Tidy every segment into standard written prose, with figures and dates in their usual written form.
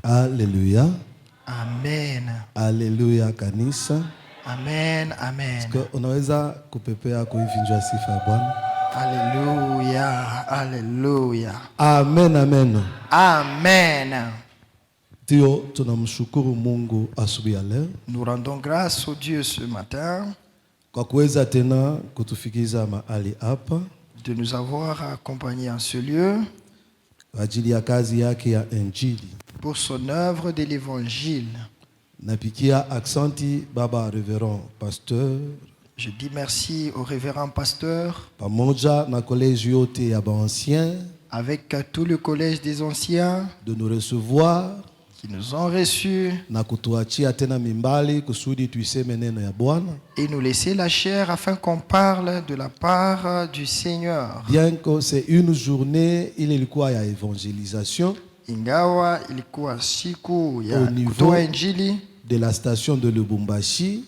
Alléluia. Amen. Alléluia kanisa. Amen, amen. Unaweza kupepea kuivinjwa sifa ya Bwana. Alléluia, alléluia. Amen, amen. Amen. Dio tunamshukuru Mungu asubuhi ya leo. Nous rendons grâce au Dieu ce matin Kwa kuweza tena kutufikiza mahali hapa. De nous avoir accompagnés en ce lieu. Ajili ya kazi yake ya Injili. Pour son œuvre de l'évangile. Napikia aksanti baba révérend pasteur. Je dis merci au révérend pasteur. Pamoja na collège yote ya anciens. Avec tout le collège des anciens. De nous recevoir. Qui nous ont reçus. Na kutuachia tena mimbali kusudi tuiseme neno ya Bwana. Et nous laisser la chair afin qu'on parle de la part du Seigneur. Bien que c'est une journée ilikuwa ya évangélisation. Ingawa ilikuwa siku ya kutoa injili de la station de Lubumbashi.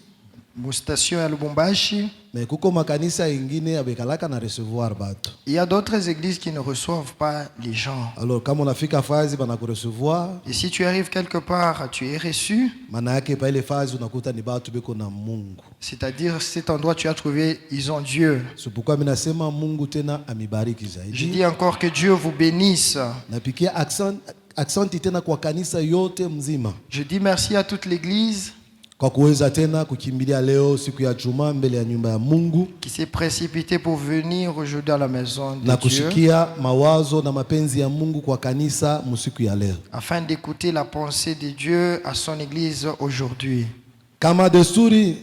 Station ya Lubumbashi. Mais kuko makanisa ingine abekalaka na recevoir batu. Il y a d'autres églises qui ne reçoivent pas les gens. Alors kama unafika fazi bana kurecevoir. Et si tu arrives quelque part, tu es reçu. Maana yake pa ile fazi unakuta ni batu beko na Mungu. C'est-à-dire cet endroit tu as trouvé ils ont Dieu. C'est pourquoi mimi nasema Mungu tena amibariki zaidi. Je dis encore que Dieu vous bénisse. Napikia accent tena kwa kanisa yote mzima. Je dis merci à toute l'église. Kwa kuweza tena kukimbilia leo siku ya Juma mbele ya nyumba ya Mungu. Qui s'est précipité pour venir aujourd'hui à la maison de Dieu. Na kusikia mawazo na mapenzi ya Mungu kwa kanisa musiku ya leo. Afin d'écouter la pensée de Dieu à son église aujourd'hui. Kama desturi,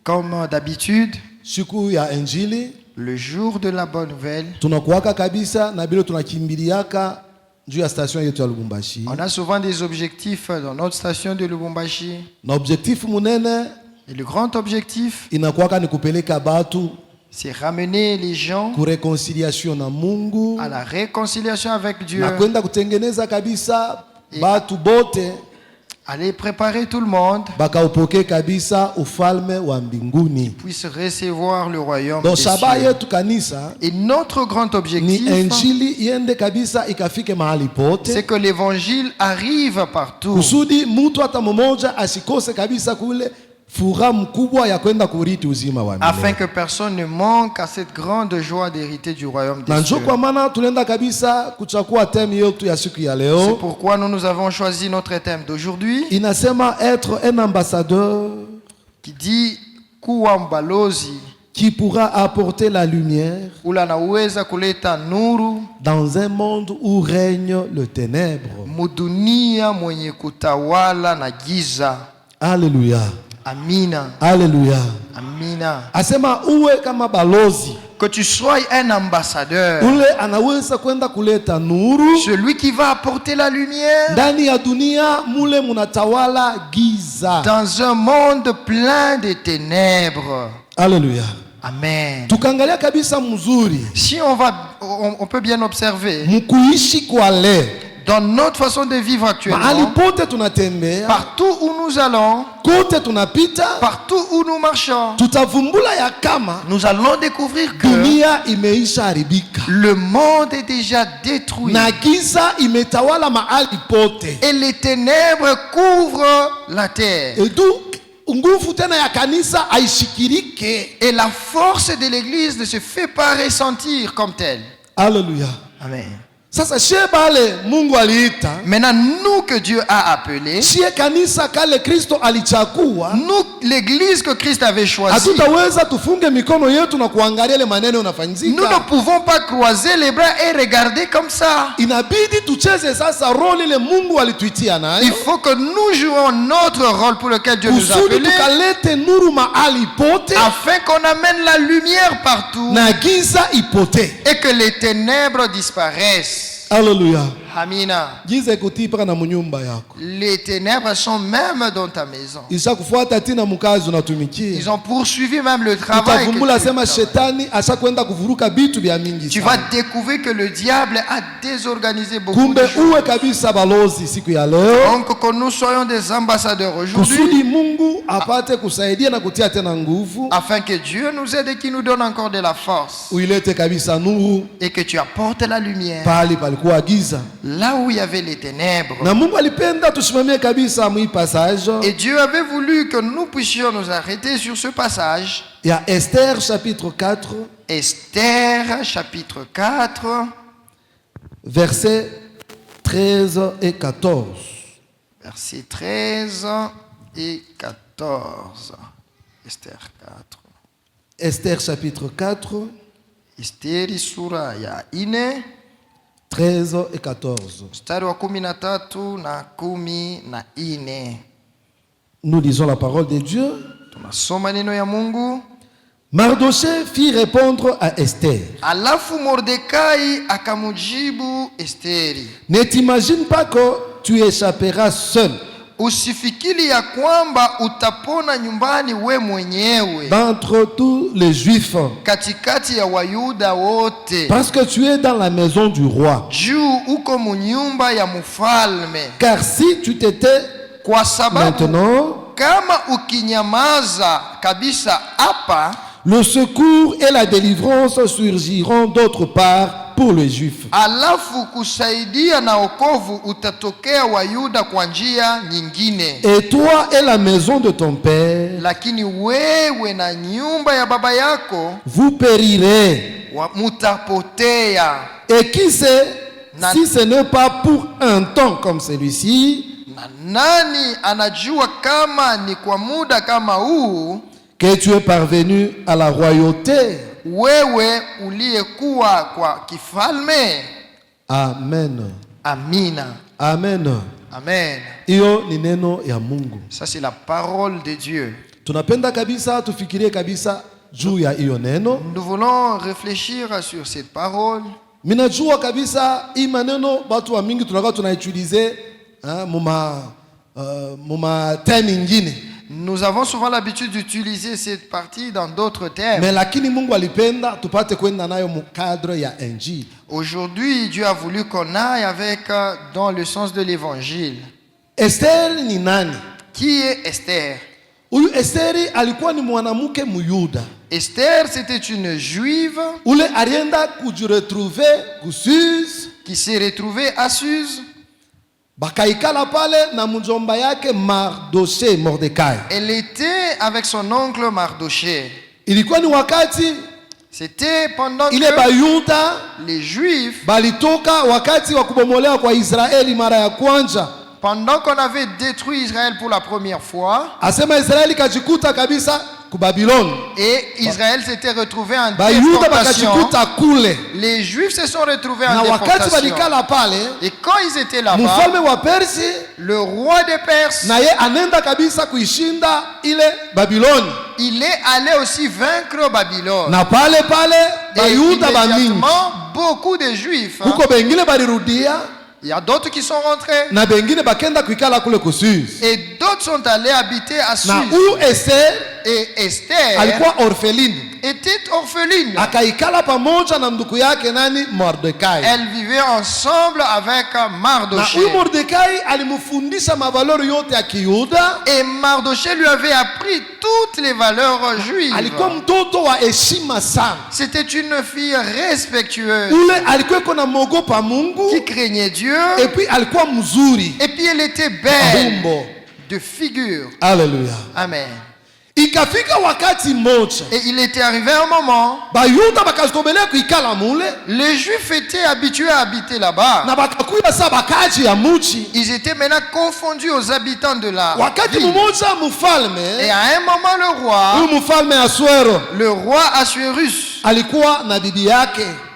comme d'habitude, siku ya Injili, le jour de la bonne nouvelle, tunakuwaka kabisa na bilo tunakimbiliaka juu ya station yetu ya Lubumbashi. On a souvent des objectifs dans notre station de Lubumbashi. Na objectif munene, et le grand objectif, inakuwaka ni kupeleka batu, c'est ramener les gens ku réconciliation na Mungu, à la réconciliation avec Dieu. Na kwenda kutengeneza kabisa batu bote, aller préparer tout le monde bakaupoke kabisa ufalme wa mbinguni, puisse recevoir le royaume des cieux. Et notre grand objectif, c'est que l'évangile arrive partout. Kusudi mtu hata mmoja asikose kabisa kule furaha mkubwa ya kwenda kurithi uzima wa milele. Afin que personne ne manque à cette grande joie d'hériter du royaume des cieux. Na njoo kwa maana tunaenda kabisa kuchukua theme yetu ya siku ya leo. C'est pourquoi nous avons choisi notre thème d'aujourd'hui. Inasema être un ambassadeur qui dit kuwa mbalozi qui pourra apporter la lumière ula naweza kuleta nuru dans un monde où règne le ténèbre. Mudunia mwenye kutawala na giza. Alléluia. Amina. Alléluia. Amina. Asema uwe kama balozi. Que tu sois un ambassadeur. Ule anaweza kwenda kuleta nuru. Celui qui va apporter la lumière. Ndani ya dunia mule munatawala giza. Dans un monde plein de ténèbres. Alléluia. Amen. Tukangalia kabisa mzuri. Si on peut bien observer. Mkuishi kwa leo. Dans notre façon de vivre actuellement, partout où nous allons, partout où nous marchons, nous allons découvrir que le monde est déjà détruit et les ténèbres couvrent la terre. Et la force de l'église ne se fait pas ressentir comme telle. Alléluia. Amen. Sasa shebale Mungu aliita. Maintenant nous que Dieu a appelé. Shie kanisa kale Kristo alichagua. Nous l'église que Christ avait choisi. Hatutaweza tufunge mikono yetu na kuangalia ile maneno yanafanyika. Nous ne pouvons pas croiser les bras et regarder comme ça. Inabidi tucheze sasa role ile Mungu alituitia nayo. Il faut que nous jouons notre rôle pour lequel Dieu nous a appelés. Tukalete nuru mahali pote. Afin qu'on amène la lumière partout. Na giza ipote. Et que les ténèbres disparaissent. Alléluia. Amina. Les ténèbres sont même dans ta maison. Ils ont poursuivi même le travail. Tu vas découvrir que le diable a désorganisé beaucoup de choses. Donc que nous soyons des ambassadeurs aujourd'hui, afin que Dieu nous aide et qu'il nous donne encore de la force, et que tu apportes la lumière là où il y avait les ténèbres. Et Dieu avait voulu que nous puissions nous arrêter sur ce passage. Il y a Esther chapitre 4. Esther chapitre 4. Versets 13 et 14. Versets 13 et 14. Esther 4. Esther chapitre 4. Esther sura ya 4. 13 et 14. Mstari wa 13 na 14. Nous lisons la parole de Dieu. Tunasoma neno ya Mungu. Mardoché fit répondre à Esther. Alafu Mordekai akamujibu Esteri. Ne t'imagine pas que tu échapperas seul. Usifikiri ya kwamba utapona nyumbani we mwenyewe. D'entre tous les Juifs. Katikati ya Wayuda wote. Parce que tu es dans la maison du roi. Juu uko munyumba ya mfalme. Car si tu t'étais kwa sababu maintenant, kama ukinyamaza kabisa hapa, le secours et la délivrance surgiront d'autre part pour les Juifs. Alafu kusaidia na wokovu utatokea Wayuda kwa njia nyingine. Et toi et la maison de ton père, lakini wewe na nyumba ya baba yako, vous périrez. Mutapotea. Et qui sait si ce n'est pas pour un temps comme celui-ci, nani anajua kama ni kwa muda kama huu, que tu es parvenu à la royauté. Wewe uliyekuwa kwa kifalme. Amen. Amina. Amen. Amen. Iyo ni neno ya Mungu. Ça c'est la parole de Dieu. Tunapenda kabisa tufikirie kabisa juu ya iyo neno. Nous voulons réfléchir sur cette parole. Minajua kabisa hii maneno watu wa mingi tunakuwa tunautilize muma terme ingine. Nous avons souvent l'habitude d'utiliser cette partie dans d'autres termes. Mais lakini Mungu alipenda tupate kwenda nayo mu cadre ya injili. Aujourd'hui, Dieu a voulu qu'on aille avec dans le sens de l'évangile. Esther ni nani? Qui est Esther? Huyu Esteri alikuwa ni mwanamke Muyuda. Esther, c'était une juive ule alienda kujiretrouver Suse, qui s'est retrouvée à Suse. Bakaikala pale na mjomba yake Mardoché, Mordekai. Elle était avec son oncle Mardoché. Ilikuwa ni wakati c'était pendant ile Bayuda les Juifs balitoka wakati wa kubomolewa kwa Israeli mara ya kwanza. Pendant qu'on avait détruit Israël pour la première fois, asema Israeli kajikuta kabisa ku Babylone. Et Israël s'était retrouvé en déportation. Les Juifs se sont retrouvés en déportation. Et quand ils étaient là-bas, le roi des Perses, il est allé aussi vaincre Babylone. Et immédiatement, beaucoup de Juifs, il y a d'autres qui sont rentrés. Et d'autres sont allés habiter à Suse. Et Esther était orpheline. Elle vivait ensemble avec Mardoché. Et Mardoché lui avait appris toutes les valeurs juives. C'était une fille respectueuse qui craignait Dieu. Et puis elle était belle de figure. Alléluia. Amen. Et il était arrivé un moment, les Juifs étaient habitués à habiter là-bas. Ils étaient maintenant confondus aux habitants de la ville. Et à un moment, le roi Assuérus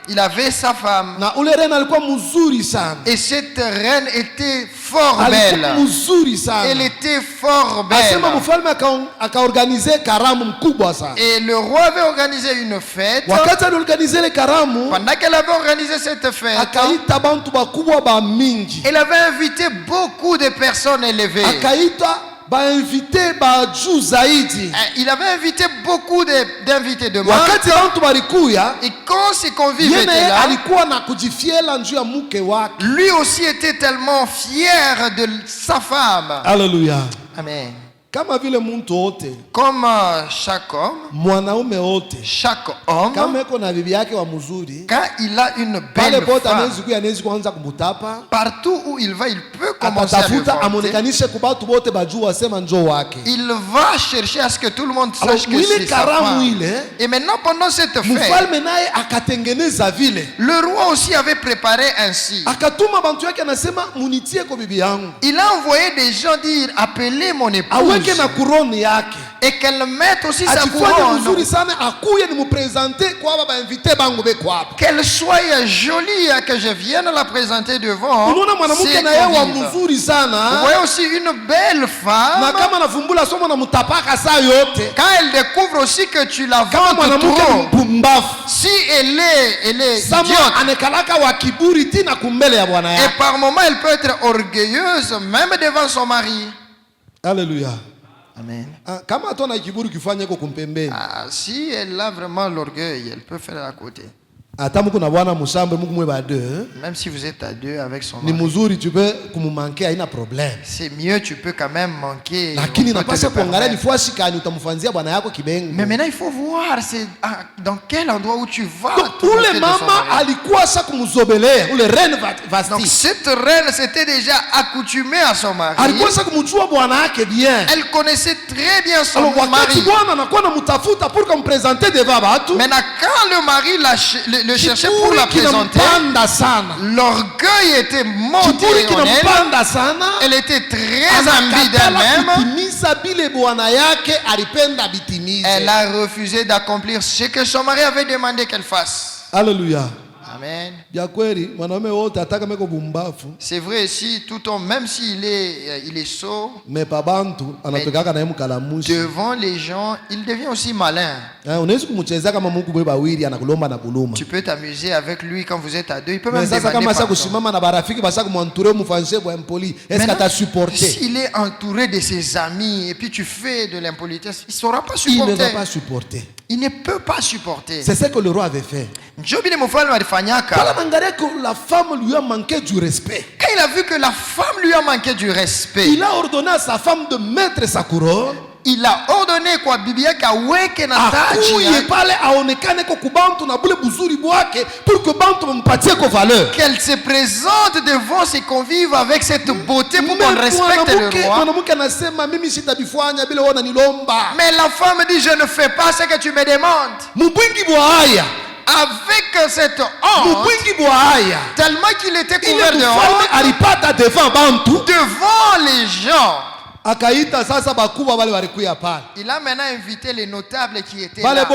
Il avait sa femme. Na ule reine alikuwa mzuri sana. Et cette reine était fort belle. Mzuri sana. Elle était fort belle. Asema mfalme akaorganize karamu mkubwa sana. Et le roi avait organisé une fête. Wakati aliorganize le karamu, pendant qu'elle avait organisé cette fête, akaita bantu bakubwa ba mingi. Elle avait invité beaucoup de personnes élevées. Akaita invité ba juu zaidi. Il avait invité beaucoup d'invités de marque. Wakati bantu balikuya, et quand ses convives étaient là, alikuwa na kujifiela njuu ya mke wake. Lui aussi était tellement fier de sa femme. Alléluia. Amen. Kama vile muntu wote, comme chaque homme, mwanaume wote, chaque homme, kama eko na bibi yake wa mzuri, quand il a une belle femme, partout où il va, il peut commencer à le vanter. Il va chercher à ce que tout le monde sache que c'est sa femme. Et maintenant, pendant cette fête, le roi aussi avait préparé ainsi. Il a envoyé des gens dire, appelez mon épouse. Et qu'elle mette aussi sa couronne. Qu'elle soit jolie, que je vienne la présenter devant. Vous voyez aussi une belle femme. Quand elle découvre aussi que tu la vends trop, si elle est idiote, et par moments elle peut être orgueilleuse même devant son mari. Alléluia. Amen. Si elle a vraiment l'orgueil, elle peut faire à côté. Même si vous êtes à deux avec son mari, c'est mieux, tu peux quand même manquer. Mais maintenant il faut voir dans quel endroit où tu vas. Donc cette reine s'était déjà accoutumée à son mari. Elle connaissait très bien son mari. Maintenant quand le mari le cherchait pour la présenter, l'orgueil était monté en elle. Elle était très ambie d'elle-même. Elle a refusé d'accomplir ce que son mari avait demandé qu'elle fasse. Alléluia. Amen. C'est vrai, si tout homme, même s'il est sot, mais devant les gens, il devient aussi malin. Tu peux t'amuser avec lui quand vous êtes à deux. Il peut même demander pardon. S'il est entouré de ses amis et puis tu fais de l'impolitesse, il ne saura pas supporter. Il ne va pas supporter. Il ne peut pas supporter. C'est ce que le roi avait fait. Quand la femme lui a manqué du respect, quand il a vu que la femme lui a manqué du respect, il a ordonné à sa femme de mettre sa couronne. Il a ordonné kwa bibi yake aweke na taji qu'elle se présente devant ses convives avec cette beauté pour qu'on respecte le roi. Mais la femme dit, je ne fais pas ce que tu me demandes. Avec cette honte, tellement qu'il était couvert de honte, devant les gens, il a maintenant invité les notables qui étaient là.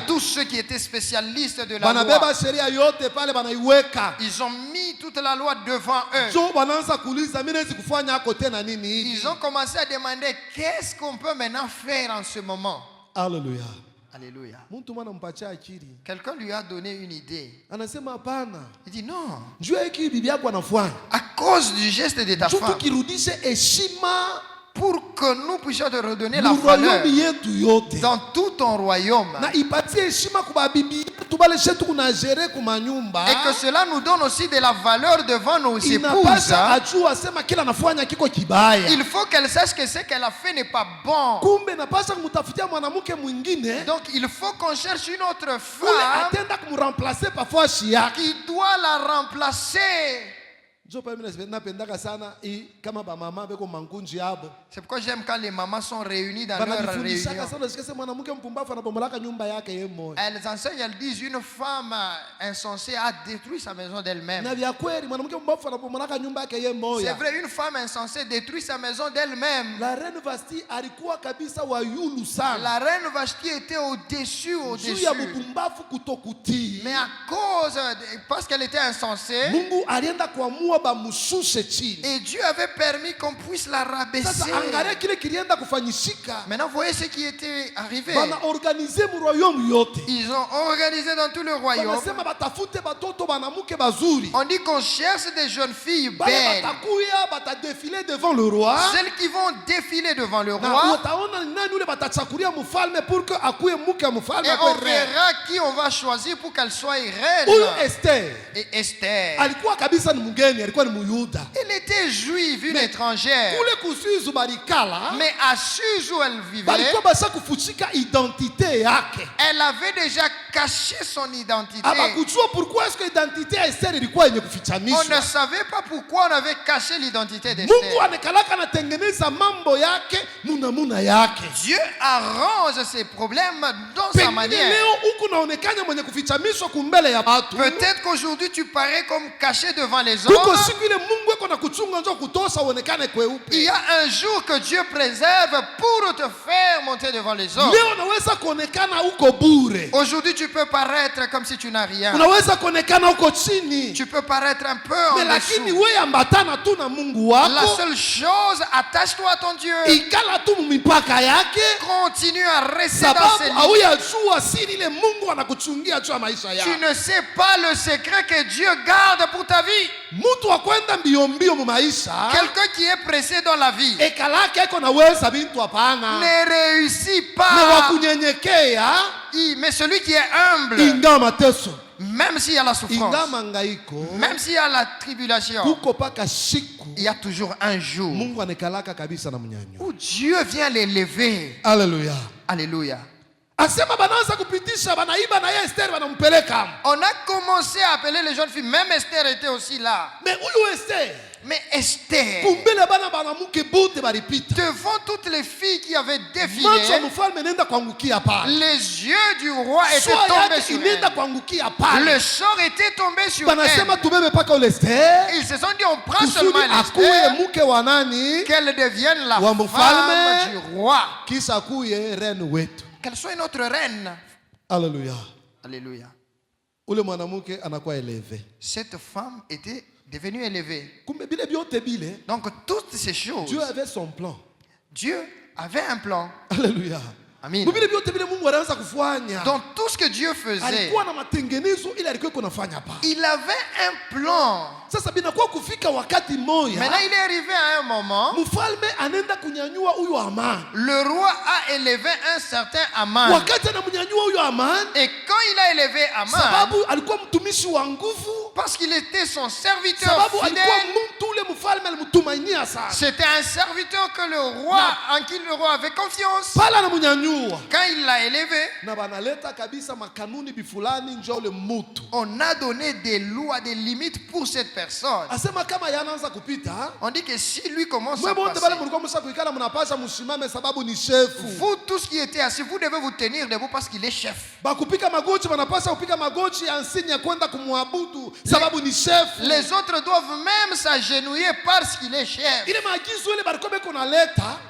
Tous ceux qui étaient spécialistes de la loi. Ils ont mis toute la loi devant eux. Ils ont commencé à demander qu'est-ce qu'on peut maintenant faire en ce moment. Alléluia. Alléluia. Quelqu'un lui a donné une idée. Il dit non. À cause du geste de ta femme, pour que nous puissions te redonner la valeur dans tout ton royaume, et que cela nous donne aussi de la valeur devant nos épouses, il faut qu'elle sache que ce qu'elle a fait n'est pas bon. Donc il faut qu'on cherche une autre femme qui doit la remplacer. C'est pourquoi j'aime quand les mamans sont réunies dans leur réunion. Elles enseignent, elles disent une femme insensée a détruit sa maison d'elle-même. C'est vrai, une femme insensée détruit sa maison d'elle-même. La reine Vashti était au-dessus. Mais à cause, parce qu'elle était insensée, et Dieu avait permis qu'on puisse la rabaisser. Maintenant, voyez ce qui était arrivé. Ils ont organisé dans tout le royaume. On dit qu'on cherche des jeunes filles belles, celles qui vont défiler devant le roi. Et on verra qui on va choisir pour qu'elle soit reine. Et Esther, elle était juive, une étrangère. Mais à Suse où elle vivait, elle avait déjà caché son identité. On ne savait pas pourquoi on avait caché l'identité d'Esther. Dieu arrange ses problèmes dans sa manière. Peut-être qu'aujourd'hui tu parais comme caché devant les hommes. Il y a un jour que Dieu préserve pour te faire monter devant les hommes. Aujourd'hui tu peux paraître comme si tu n'as rien. Tu peux paraître un peu en dessous. La seule chose, attache-toi à ton Dieu. Continue à rester dans ses limites. Tu ne sais pas le secret que Dieu garde pour ta vie. Quelqu'un qui est pressé dans la vie ne réussit pas. Mais celui qui est humble, même s'il y a la souffrance, même s'il y a la tribulation, il y a toujours un jour où Dieu vient l'élever. Alléluia. Alléluia. On a commencé à appeler les jeunes filles. Même Esther était aussi là. Mais Esther, devant toutes les filles qui avaient défilé, les yeux du roi étaient tombés sur elle. Le sort était tombé sur elle. Ils se sont dit, on prend seulement Esther, qu'elle devienne la femme du roi, qu'elle soit notre reine. Alléluia. Alléluia. Cette femme était devenue élevée. Donc toutes ces choses, Dieu avait son plan. Dieu avait un plan. Alléluia. Amen. Dans tout ce que Dieu faisait, il avait un plan. Maintenant il est arrivé à un moment, le roi a élevé un certain Aman. Et quand il a élevé Aman, parce qu'il était son serviteur fidèle, c'était un serviteur que le roi, en qui le roi avait confiance. Quand il l'a élevé, on a donné des lois, des limites pour cette personne. On dit que si lui commence à passer, vous tous qui étiez assis, vous devez vous tenir debout parce qu'il est chef. Les autres doivent même s'agenouiller parce qu'il est chef.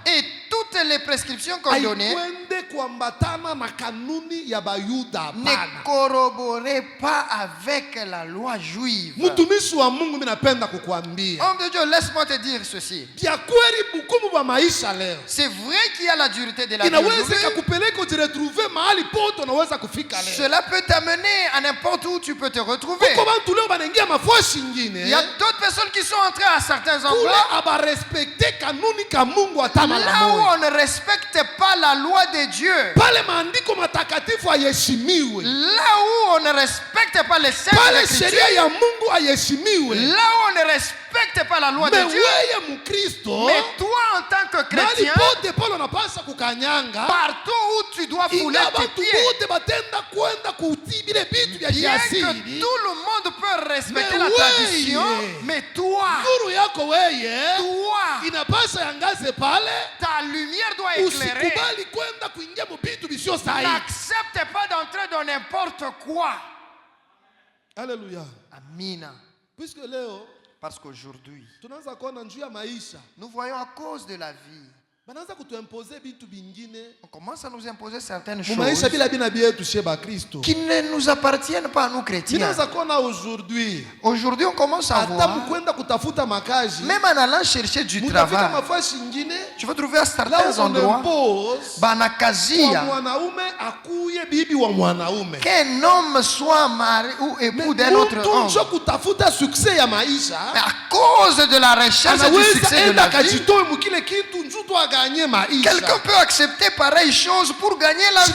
Et toutes les prescriptions qu'on donnait ne corroboraient pas avec la loi juive. Homme de Dieu, laisse-moi te dire ceci. C'est vrai qu'il y a la dureté de la vie. Cela peut t'amener à n'importe où tu peux te retrouver. Il y a d'autres personnes qui sont entrées à certains endroits là où on ne respecte pas la loi de Dieu. Là où on ne respecte pas les saintes écritures. Là où on ne respecte respectent pas la loi de Dieu. Mais toi en tant que chrétien, partout où tu dois fouler tes pieds, bien que tout le monde peut respecter la tradition, mais toi, ta lumière doit éclairer. N'accepte pas d'entrer dans n'importe quoi. Alléluia. Amina. Puisque Léo, parce qu'aujourd'hui, nous voyons à cause de la vie, on commence à nous imposer certaines choses qui ne nous appartiennent pas à nous chrétiens. Aujourd'hui, on commence à voir, même en allant chercher du travail, tu vas trouver à certains endroits qu'un homme soit mari ou époux d'un autre homme. Mais à cause de la recherche du succès de la vie, quelqu'un peut accepter pareille chose pour gagner la vie.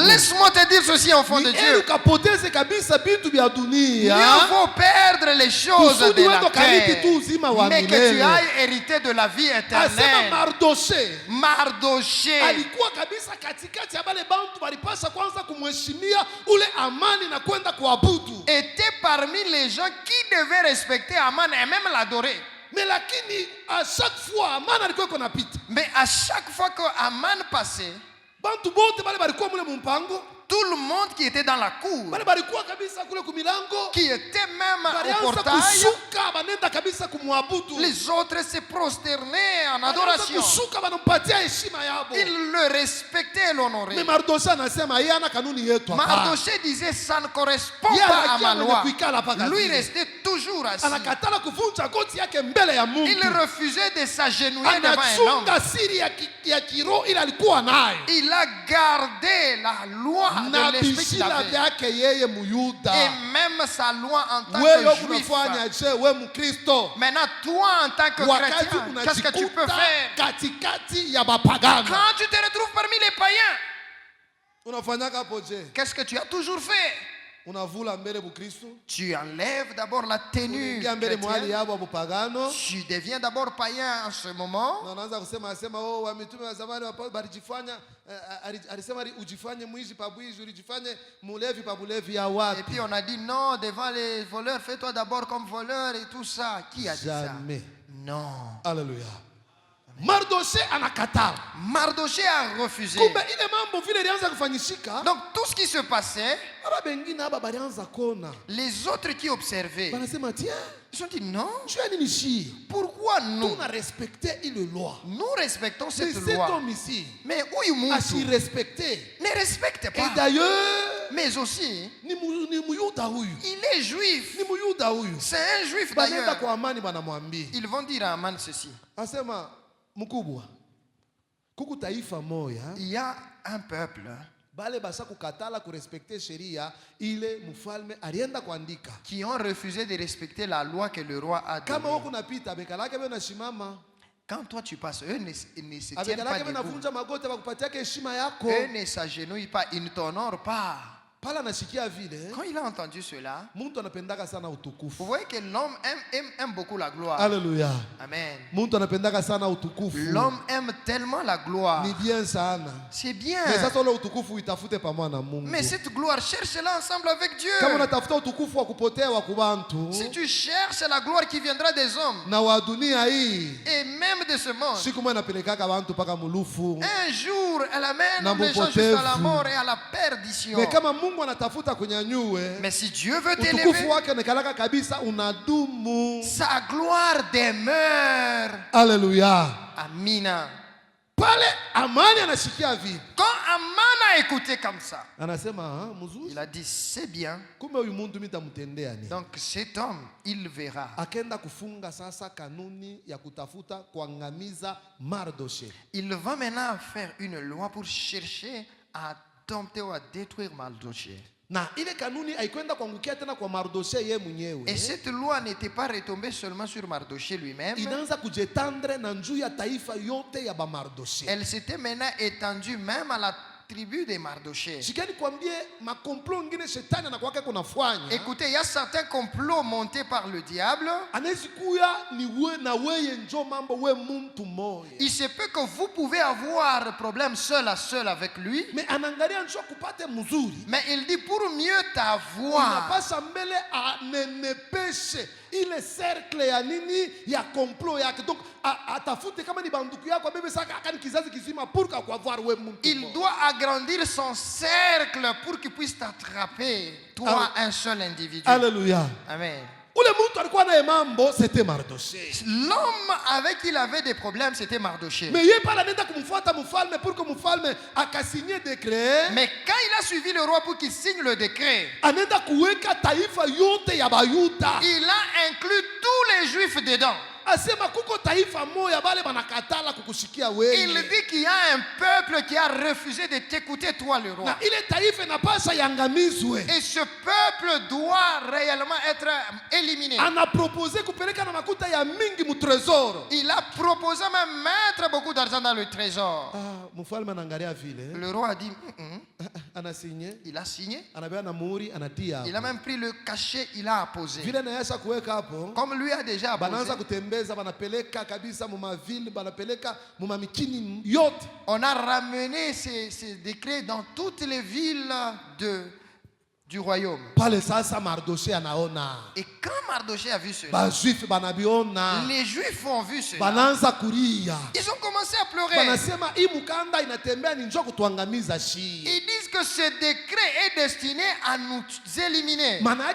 Laisse-moi te dire ceci, enfant de Dieu. Mieux vaut perdre les choses de la terre, mais que tu ailles hériter de la vie éternelle. Mardoché était parmi les gens qui devaient respecter Aman et même l'adorer. Mais à chaque fois, que Aman passait, tout le monde qui était dans la cour, qui était même au portail, les autres se prosternaient en adoration. Ils le respectaient et l'honoraient. Mais Mardoché disait, ça ne correspond pas à ma loi. Lui restait toujours assis. Il refusait de s'agenouiller devant un homme. Il a gardé la loi de l'esprit qu'il avait. Et même sa loi en tant que juif. Maintenant, toi en tant que chrétien, qu'est-ce que tu peux faire quand tu te retrouves parmi les païens? Qu'est-ce que tu as toujours fait? Tu enlèves d'abord la tenue chrétienne. Tu deviens d'abord païen en ce moment. Et puis on a dit non, devant les voleurs, fais-toi d'abord comme voleur et tout ça. Qui a dit ça? Non. Alléluia. Mardoché a refusé. Donc tout ce qui se passait, les autres qui observaient, ils ont dit non. Pourquoi nous? Nous respectons cette loi. Mais Ouïmountou ne respecte pas. Et d'ailleurs, mais aussi, il est juif. C'est un juif d'ailleurs. Ils vont dire à Aman ceci. Il y a un peuple qui ont refusé de respecter la loi que le roi a donnée. Quand toi tu passes, eux ne se tiennent pas debout. Eux ne s'agenouillent pas, ils ne t'honorent pas. Quand il a entendu cela, vous voyez que l'homme aime beaucoup la gloire. Alléluia. Amen. L'homme aime tellement la gloire. C'est bien. Mais cette gloire, cherche-la ensemble avec Dieu. Si tu cherches la gloire qui viendra des hommes et même de ce monde, un jour elle amène les gens jusqu'à la mort et à la perdition. Mais si Dieu veut t'élever, sa gloire demeure. Alléluia. Amina. Quand Aman a écouté comme ça, il a dit c'est bien. Donc cet homme, il verra. Il va maintenant faire une loi pour chercher à dompter ou à détruire Mardoché. Et cette loi n'était pas retombée seulement sur Mardoché lui-même. Elle s'était maintenant étendue même à la tribu de Mardochée. Écoutez, il y a certains complots montés par le diable. Il se peut que vous pouvez avoir un problème seul à seul avec lui. Mais il dit pour mieux t'avoir. Ile cercle ya nini ya complot yake, donc atafute kama ni banduku yako abebe saka akani kizazi kizima pour avoir we muntu. Il doit agrandir son cercle pour qu'il puisse t'attraper, toi un seul individu. Alléluia. Amen. Ule muntu alikuwa na mambo, c'était Mardochée. L'homme avec qui il avait des problèmes, c'était Mardochée. Mais yeye pala nenda kumfuata mfalme pour que mfalme akasigner décret. Mais quand il a suivi le roi pour qu'il signe le décret, anenda kuweka taifa yote ya Bayuda. Il a inclus tous les juifs dedans. Il dit qu'il y a un peuple qui a refusé de t'écouter, toi le roi. Et ce peuple doit réellement être éliminé. Il a proposé même mettre beaucoup d'argent dans le trésor. Le roi a dit, il a signé. Il a même pris le cachet, il a apposé. Comme lui a déjà apposé. On a ramené ces décrets dans toutes les villes du royaume. Et quand Mardochée a vu cela, les Juifs ont vu cela. Ils ont commencé à pleurer. Ils disent que ce décret est destiné à nous éliminer. On allait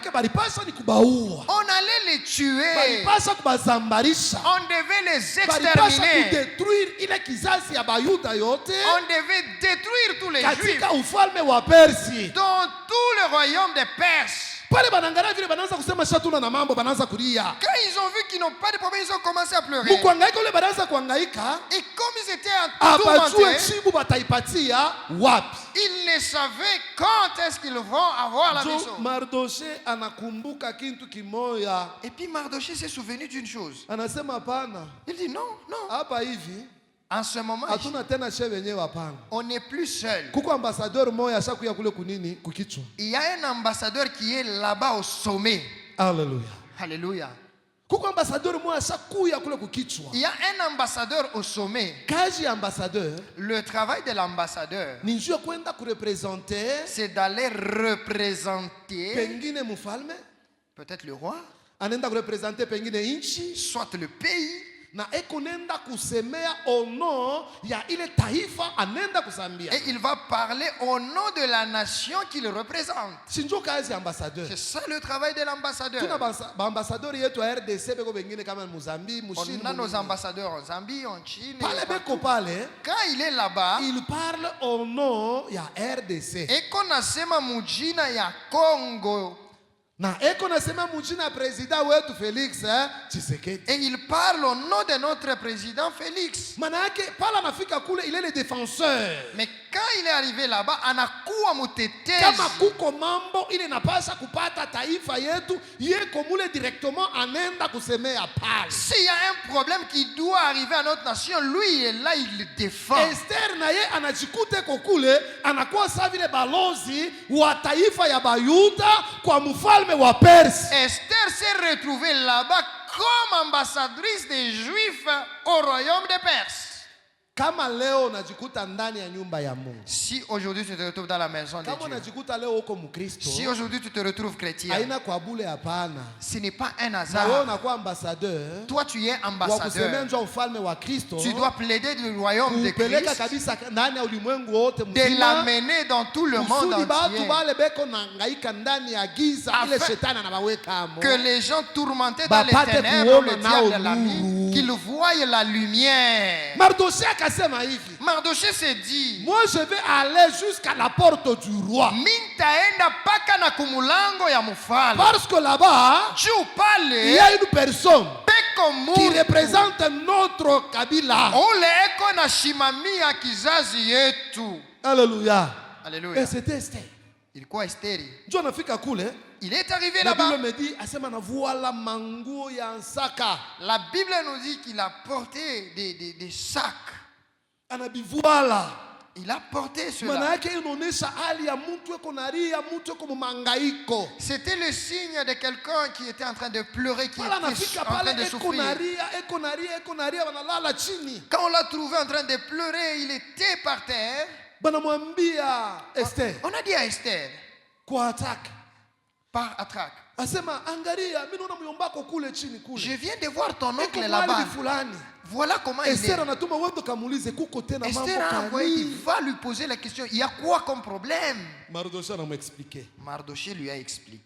les tuer. On devait les exterminer. On devait détruire tous les Juifs dans tout le royaume des Perses. Quand ils ont vu qu'ils n'ont pas de problème, ils ont commencé à pleurer. Et comme ils étaient tourmentés, ils ne savaient quand est-ce qu'ils vont avoir la vision. Et puis Mardochée s'est souvenu d'une chose. Il dit non, non. En ce moment, on n'est plus seul. Il y a un ambassadeur qui est là-bas au sommet. Alléluia. Alléluia. Il y a un ambassadeur au sommet. Le travail de l'ambassadeur, c'est d'aller représenter peut-être le roi, soit le pays. Et il va parler au nom de la nation qu'il représente. C'est ça le travail de l'ambassadeur. On a nos ambassadeurs en Zambie, en Chine. Quand il est là-bas, il parle au nom de la RDC. Et qu'on a sema mujina ya Congo. Et il parle au nom de notre président Félix. Il est le défenseur. Mais quand il est arrivé là-bas, anakuwa mutetezi. S'il y a un problème qui doit arriver à notre nation, lui il est là, il le défend. Esther s'est retrouvée là-bas comme ambassadrice des Juifs au royaume des Perses. Si aujourd'hui tu te retrouves dans la maison de Dieu, si aujourd'hui tu te retrouves chrétien, ce n'est pas un hasard. Toi tu es ambassadeur. Tu dois plaider du royaume de Christ, de l'amener dans tout le monde entier, afin que les gens tourmentés dans les ténèbres, le diable l'a mis, qu'ils voient la lumière. Mardochée s'est dit, moi je vais aller jusqu'à la porte du roi. Parce que là-bas, il y a une personne qui représente notre Kabila. Alléluia. Alléluia. Et c'était Esther. Il quoi Esther? Il est arrivé là-bas. La Bible me dit, la Bible nous dit qu'il a porté des sacs. Il a porté cela. C'était le signe de quelqu'un qui était en train de pleurer, qui était en train de souffrir. Quand on l'a trouvé en train de pleurer, il était par terre. On a dit à Esther, par attaque, je viens de voir ton oncle là-bas. Voilà comment il est. Esther a envoyé, il va lui poser la question. Il y a quoi comme problème? Mardoché lui a expliqué.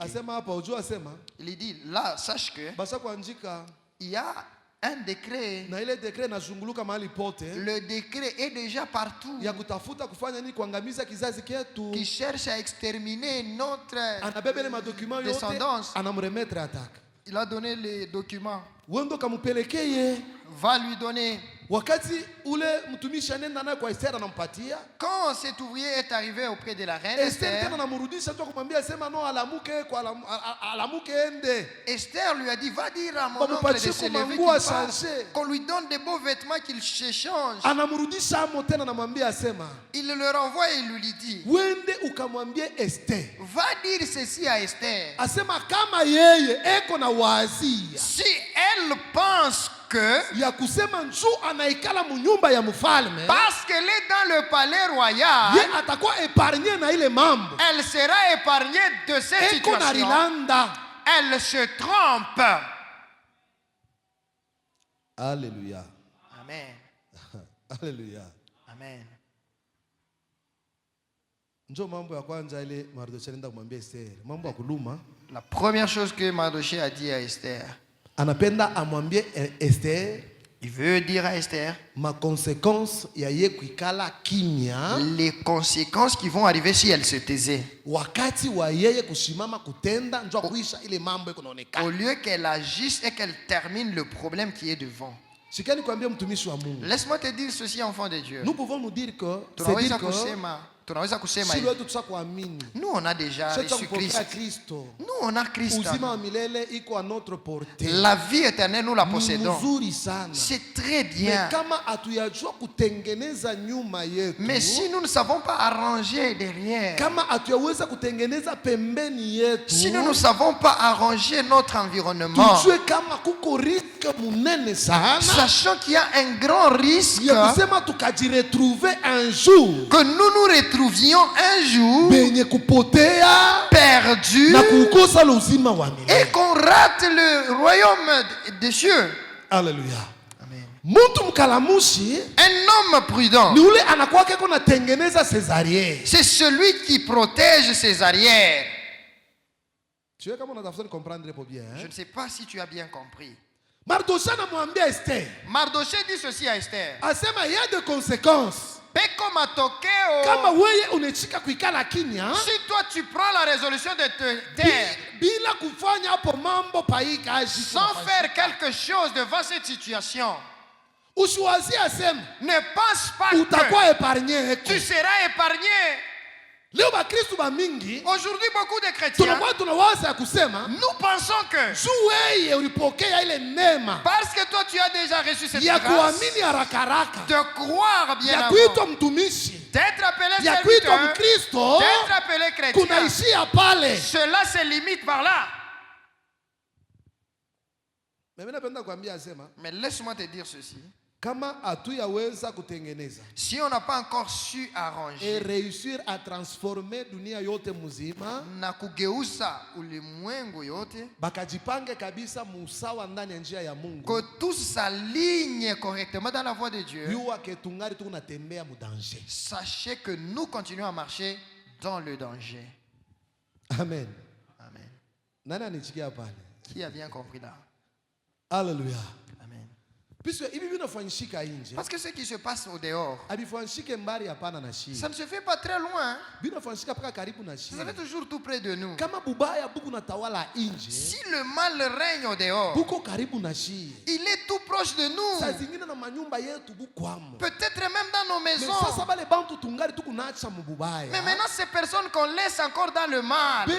Il dit, là, sache que il y a un décret. Le décret est déjà partout. Qui cherche à exterminer notre descendance. Il a donné les documents. Va lui donner. Quand cet ouvrier est arrivé auprès de la reine Esther, Esther lui a dit, va dire à mon oncle de se lever, qu'on lui donne de beaux vêtements, qu'il s'échange. Il le renvoie et lui dit, va dire ceci à Esther. Si elle pense que parce qu'elle est dans le palais royal, elle sera épargnée de cette situation, elle se trompe. Alléluia. Amen. Alléluia. Amen. La première chose que Mardoché a dit à Esther, anapenda amwambie Esther, il veut dire à Esther, ma conséquence ya ye kuikala kimya, les conséquences qui vont arriver si elle se taisait, wakati wa yeye kusimama kutenda njoo kuisha ile mambo iko naonekana, au lieu qu'elle agisse et qu'elle termine le problème qui est devant. Sikani kuambia mtumishi wa Mungu, laisse-moi te dire ceci, enfant de Dieu. Nous pouvons nous dire que tunaweza kusema nous on a déjà reçu Christ. Nous on a Christ. La vie éternelle nous la possédons. C'est très bien. Mais si nous ne savons pas arranger derrière, si nous ne savons pas arranger notre environnement, sachant qu'il y a un grand risque que nous nous retrouvions un jour perdu et qu'on rate le royaume des cieux. Alléluia. Amen. Un homme prudent, c'est celui qui protège ses arrières. Je ne sais pas si tu as bien compris. Mardoché dit ceci à Esther. Il y a des conséquences. Si toi tu prends la résolution de te taire sans faire quelque chose devant cette situation, ne pense pas que tu seras épargné. Aujourd'hui, beaucoup de chrétiens, nous pensons que parce que toi tu as déjà reçu cette grâce de croire bien avant, d'être appelé serviteur, d'être appelé chrétien, cela se limite par là. Mais laisse-moi te dire ceci. Si on n'a pas encore su arranger et réussir à transformer dunia yote muzima na kugeuza ulimwengu yote, bakajipange kabisa musawa ndani ya njia ya Mungu, que tous s'alignent correctement dans la voie de Dieu, sachez que nous continuons à marcher dans le danger. Amen. Amen. Qui a bien compris là? Alléluia. Amen. Parce que ce qui se passe au dehors, ça ne se fait pas très loin. Ça fait toujours tout près de nous. Si le mal règne au dehors, il est tout proche de nous. Peut-être même dans nos maisons. Mais maintenant, ces personnes qu'on laisse encore dans le mal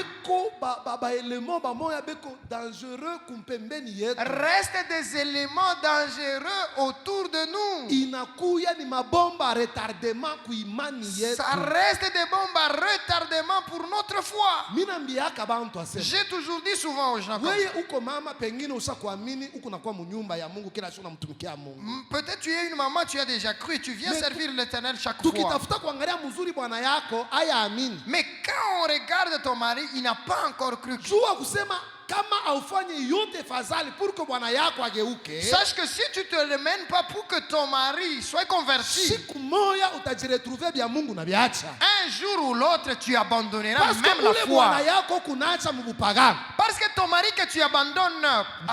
restent des éléments dangereux malheureux autour de nous. inakuya ni mabomba retardement kuimani yetu. Ça reste des bombes à retardement pour notre foi. Minambiaka bantu asema. J'ai toujours dit souvent aux gens comme Wewe ça. uko mama pengine ushakuamini uko nakuwa munyumba ya Mungu kila siku unamtumikia Mungu. Peut-être tu es une maman, tu as déjà cru, tu viens servir l'Éternel chaque fois. Tukitafuta kuangalia mzuri bwana yako aya amini. Mais quand on regarde ton mari, il n'a pas encore cru. Jua kusema kama aufanye yote fadhali pour que bwana yako ageuke. Sache que si tu te remènes pas pour que ton mari soit converti, Siku moja utajiretrouver bya Mungu na biacha. un jour ou l'autre tu abandonneras Parce même que la ule foi. bwana yako kunaacha mubupagano. Parce que ton mari que tu abandonnes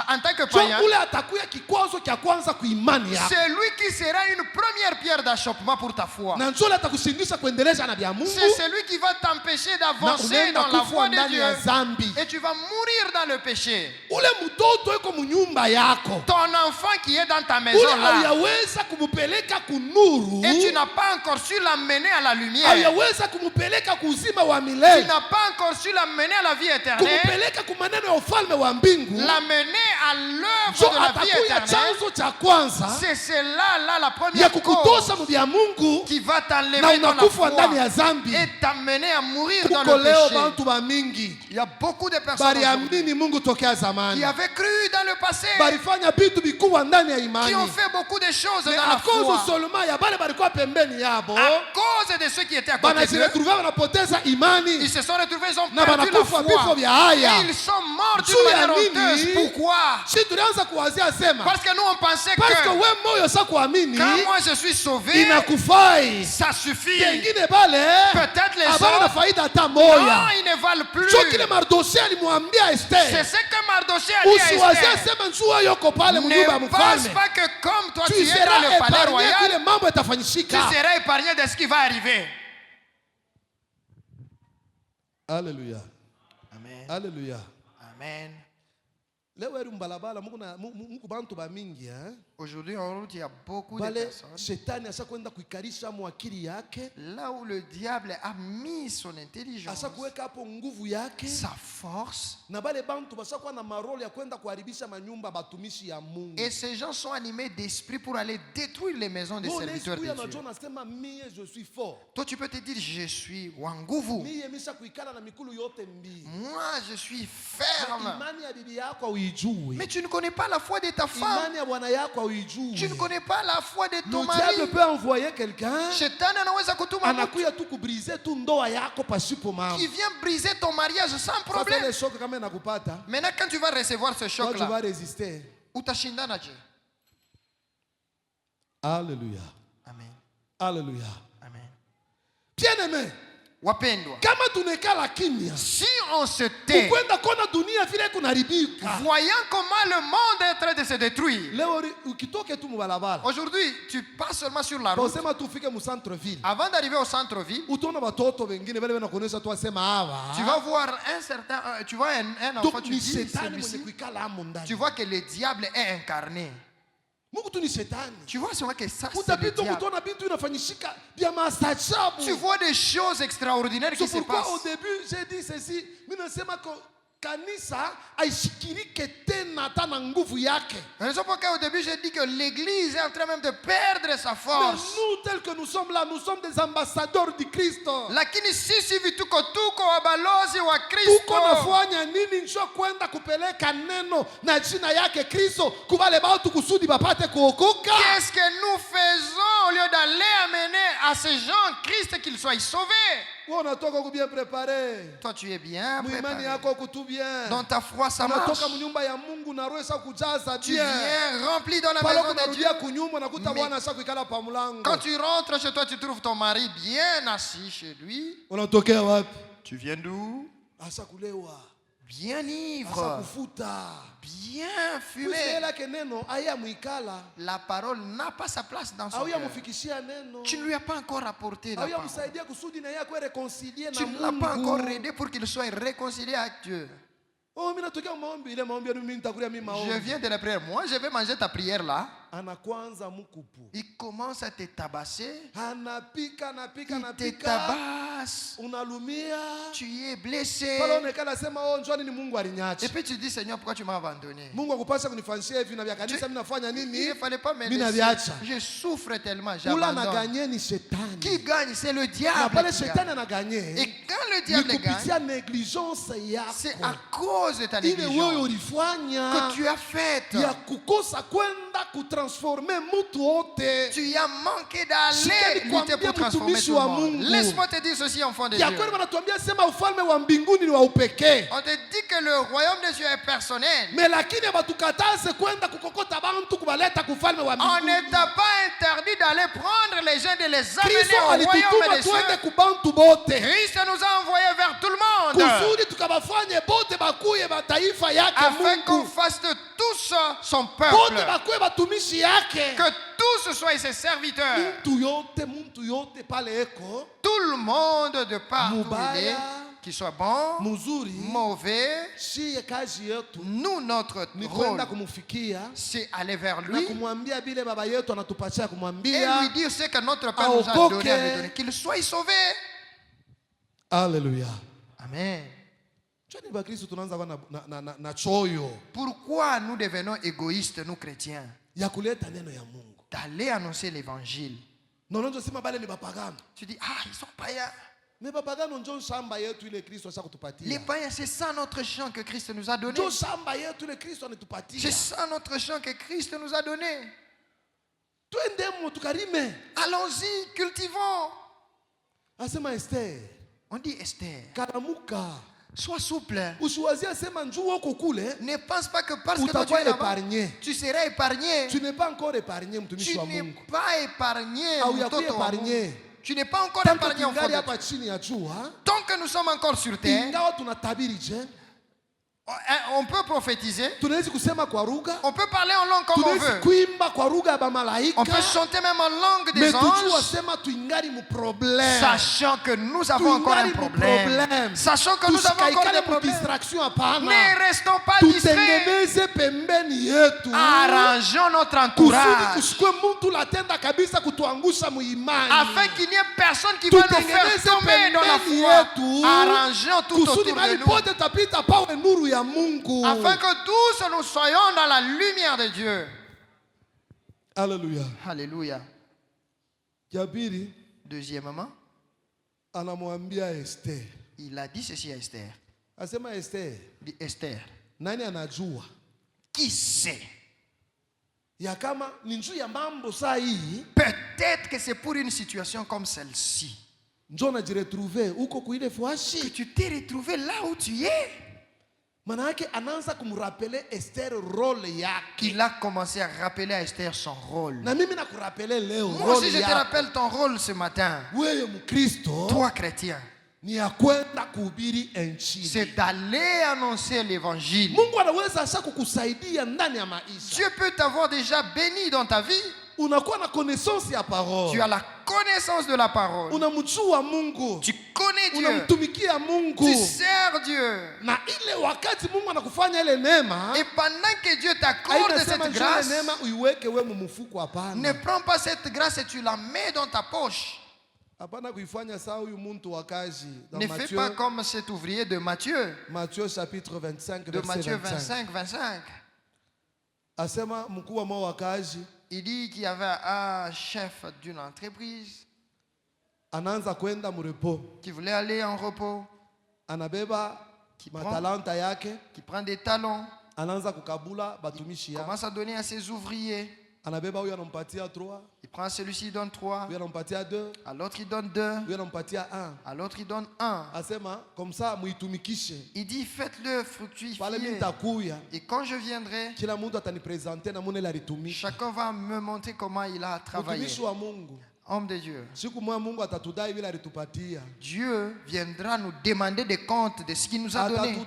en tant que païen, Ule atakuya kikwazo kya kwanza kuimani yako. c'est lui qui sera une première pierre d'achoppement pour ta foi. Na njoo atakushindisha kuendeleza na bya Mungu. C'est celui qui va t'empêcher d'avancer dans la voie de Dieu. Et tu vas mourir dans le péché. Ule mtoto yuko munyumba yako. Ton enfant qui est dans ta maison Ule là, aliyaweza kumupeleka kunuru. et tu n'as pas encore su l'amener à la lumière. Aliyaweza kumupeleka kuzima wa Tu milele. n'as pas encore su l'amener à la vie éternelle. Kumupeleka kumaneno ya ufalme wa mbingu. L'amener à l'œuvre Jo de la vie atakuya éternelle. chanzo cha kwanza C'est cela là la ya première kukutosha cause mu bya Mungu qui va na t'enlever dans la unakufa ndani ya foi zambi. et t'amener à mourir dans Kuko le leo péché. bantu ba mingi Il y a beaucoup de personnes aujourd'hui baliamini Mungu tokea qui zamani. avaient cru dans le passé, Balifanya vitu vikubwa ndani ya qui imani. ont fait beaucoup de choses Mais dans à la cause foi. seulement ya bale balikuwa pembeni yabo. À cause de ceux qui étaient à côté d'eux, Banajiretrouver wanapoteza ils imani. se sont retrouvés, ils ont Na perdu la banakufa vifo foi. vya haya. Et ils sont morts d'une Juu ya manière honteuse. nini? Pourquoi? Si tulianza kuwazia sema Parce que nous on pensait parce que que we moyo sa kuamini quand moi je suis sauvé, inakufai. ça suffit. Pengine bale Peut-être les abana na autres, faida hata non, moya. ils ne valent plus. Jo kile Mardochée alimwambia C'est Esther. ce que Mardochée a dit à Usiwazie Esther. sema njua yoko pale mnyumba ya Ne pense mfalme. pas que comme toi tu Tu es dans seras le palais épargné royal, kile mambo tu yatafanyishika. seras épargné de ce qui va arriver. Alléluia. Amen. Alléluia. Amen. Leo eri mbalabala Mungu bantu ba mingi Aujourd'hui en route, il y a beaucoup de bale personnes. shetani ashakwenda kuikarisha mu akili yake, Là où le diable a mis son intelligence, ashakuweka hapo nguvu yake, sa force, na bale bantu bashakuwa na marole ya kwenda kuharibisha manyumba batumishi ya Mungu. et ces gens sont animés d'esprit pour aller détruire les maisons des serviteurs de Dieu. Nasema mie je suis fort. Toi tu peux te dire je suis wanguvu. Mie misha kuikala na mikulu yote mbili. Moi je suis ferme. Imani ya bibi yako uijui. Mais tu ne connais pas la foi de ta femme. Imani ya bwana yako uijui. Tu ne connais pas la foi de ton Le mari. diable peut envoyer quelqu'un Shetani anaweza kutuma mtu anakuya tu kubriser tu ndoa yako pasipo mambo. qui vient briser ton mariage sans Sasa problème. ile shock kama inakupata, Maintenant quand tu vas recevoir ce toi choc tu vas là, résister. utashindana je? Alléluia. Amen. Alléluia. Amen. Bien-aimé, Wapendwa, kama tunekala kimya, si on se tait, ukwenda kona dunia vile kunaribika. voyant comment le monde est en train de se détruire. Leo ukitoke tu mubalabala, Aujourd'hui, tu passes seulement sur la route. usema tufike mu centre ville. Avant d'arriver au centre-ville, Utaona watoto wengine vile wanakuonesha tu wasema tu hawa. vas voir un certain, tu vois un enfant, Donc tu ni dis shetani mwenye celui-ci, kuikala hamo ndani. tu vois que le diable est incarné. Mungu tu ni shetani. Tu vois seulement que ça c'est le Utapita diable. kutona bintu inafanyishika vya maajabu. Tu vois des choses extraordinaires qui C'est se pourquoi au passent. début j'ai dit ceci, mimi nasema ko kanisa aishikirike tena hata na nguvu yake. Raison pour laquelle au début j'ai dit que l'église est en train même de perdre sa Mais force. nous tels que nous sommes là, nous sommes des ambassadeurs du Christ. Lakini sisi vituko tuko wabalozi wa Kristo. Tuko nafanya nini njo kwenda kupeleka neno na jina yake Kristo kubale batu kusudi bapate kuokoka? Qu'est-ce que nous faisons au lieu d'aller amener à ces gens Christ qu'ils soient sauvés? Wewe unatoka ku bien préparé. Toi tu es bien Muimani préparé. yako kutu bien. Dans ta foi ça marche. Unatoka mnyumba ya Mungu na roho sa kujaza Tu bien. viens rempli dans la Pale maison de Dieu. kunarudia kunyumba nakuta Mais bwana sasa kuikala pa mlango. quand tu rentres chez toi, tu trouves ton mari bien assis chez lui. Unatokea wapi? Tu viens d'où? Asa kulewa. Bien Asa ivre, kufuta. bien fumé. Kusiela ke neno aya muikala. La parole n'a pas sa place dans son Auya cœur. mufikishia neno. Tu ne lui as pas encore apporté la Auya parole. msaidia kusudi na yako réconcilier na Tu ne l'as pas encore Mungu. aidé pour qu'il soit réconcilié avec Dieu. Oh, mimi natokea maombi ile maombi ya mimi nitakulia mimi Je maombi. viens de la prière. Moi, je vais manger ta prière là. Anakwanza mukupu. Il commence à te tabasser. Anapika, anapika, Il te anapika. tabasse. casse, tu es blessé. Et puis tu dis, Seigneur, pourquoi tu m'as abandonné? Il ne fallait pas me laisser. Je souffre tellement, j'abandonne. Qui gagne? C'est le diable. Et quand le diable gagne, c'est à cause de ta négligence que tu as faite. Tu as manqué d'aller lutter pour transformer tout le monde. Laisse-moi te dire ceci, enfant de Dieu. On te dit que le royaume de Dieu est personnel. On ne t'a pas interdit d'aller prendre les gens et de les amener au royaume de Dieu. Christ nous a envoyés vers tout le monde afin qu'on fasse de tous son peuple, que tous soient ses serviteurs. Tout le monde de part où il est, qu'il soit bon, mauvais, nous, notre rôle, c'est aller vers lui et lui dire ce que notre Père nous a donné à lui donner, qu'il soit sauvé. Alléluia. Amen. Pourquoi nous devenons égoïstes, nous chrétiens, d'aller annoncer l'évangile? Tu dis, ah, ils sont païens. Les païens, c'est ça notre champ que Christ nous a donné. C'est ça notre champ que Christ nous a donné. Allons-y, cultivons. On dit Esther, sois souple. Ne pense pas que parce que toi tu es là-bas, tu seras épargné. Tu n'es pas encore épargné. Tu n'es pas épargné. Tu n'es pas encore épargné. Tant que nous sommes encore sur terre, on peut prophétiser. On peut parler en langue comme on veut. On peut chanter même en langue des anges. Sachant que nous avons encore un problème. Sachant que nous avons encore des problèmes. Ne restons pas distraits. Arrangeons notre entourage afin qu'il n'y ait personne qui va nous faire tomber dans la foi. Arrangeons tout autour de nous afin que tous nous soyons dans la lumière de Dieu. Alléluia. Alléluia. Deuxièmement, il a dit ceci à Esther. Dit Esther, qui sait? Peut-être que c'est pour une situation comme celle-ci que tu t'es retrouvé là où tu es. Il a commencé à rappeler à Esther son rôle. Moi aussi je te rappelle ton rôle ce matin. Toi chrétien, c'est d'aller annoncer l'évangile. Dieu peut t'avoir déjà béni dans ta vie. Tu as la connaissance de la parole. Tu connais Dieu. Tu sers Dieu. Et pendant que Dieu t'accorde cette grâce, ne prends pas cette grâce et tu la mets dans ta poche. Ne fais pas comme cet ouvrier de Matthieu. Matthieu chapitre 25, de Matthieu 25. Il dit qu'il y avait un chef d'une entreprise qui voulait aller en repos, qui prend des talons, il commence à donner à ses ouvriers. Il prend celui-ci, il donne 3. À l'autre, il donne 2. À l'autre, il donne 1. Il dit, faites-le fructifier. Et quand je viendrai, chacun va me montrer comment il a travaillé. Homme de Dieu, Dieu viendra nous demander des comptes de ce qu'il nous a donné.